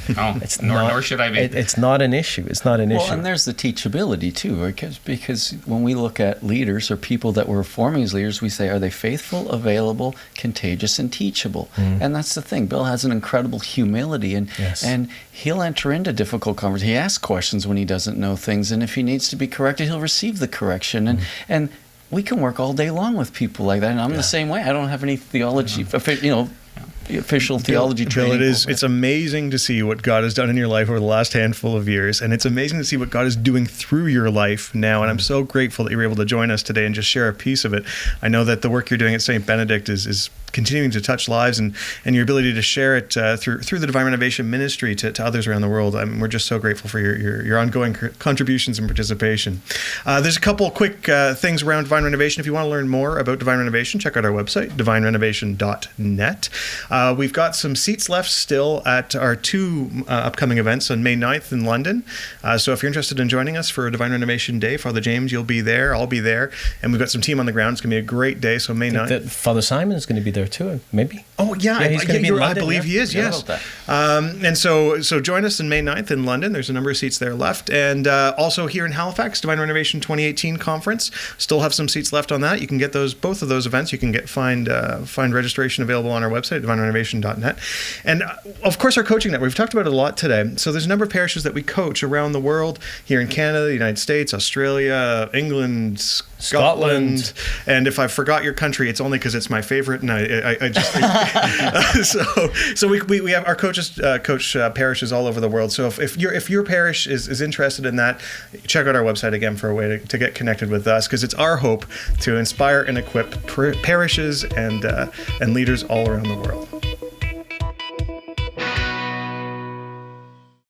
nor should I be. It's not an issue. It's not an issue. Well, and there's the teachability too, because when we look at leaders or people that we're forming as leaders, we say, are they faithful, available, contagious, and teachable? And that's the thing. Bill has an incredible humility, and he'll enter into difficult conversations. He asks questions when he doesn't know things, and if he needs to be corrected, he'll receive the correction. And we can work all day long with people like that, and I'm the same way. I don't have any theology, official theology training. Bill, it's amazing to see what God has done in your life over the last handful of years, and it's amazing to see what God is doing through your life now, and I'm so grateful that you were able to join us today and just share a piece of it. I know that the work you're doing at Saint Benedict is continuing to touch lives, and your ability to share it through the Divine Renovation ministry to others around the world. We're just so grateful for your ongoing contributions and participation. There's a couple quick things around Divine Renovation. If you want to learn more about Divine Renovation, check out our website, divinerenovation.net. We've got some seats left still at our two upcoming events on May 9th in London. So if you're interested in joining us for Divine Renovation Day, Father James, you'll be there, I'll be there, and we've got some team on the ground. It's going to be a great day, so May 9th. Father Simon is going to be there too, maybe. Oh, yeah, he's going to be in London. I believe he is, yes. And so join us on May 9th in London. There's a number of seats there left. And also here in Halifax, Divine Renovation 2018 conference. Still have some seats left on that. You can get both of those events. You can find registration available on our website, divinerenovation.net. And of course, our coaching network. We've talked about it a lot today. So there's a number of parishes that we coach around the world, here in Canada, the United States, Australia, England, Scotland. And if I forgot your country, it's only because it's my favorite, and I just so we have our coaches coach parishes all over the world. So if your parish is interested in that, check out our website again for a way to get connected with us, because it's our hope to inspire and equip parishes and leaders all around the world.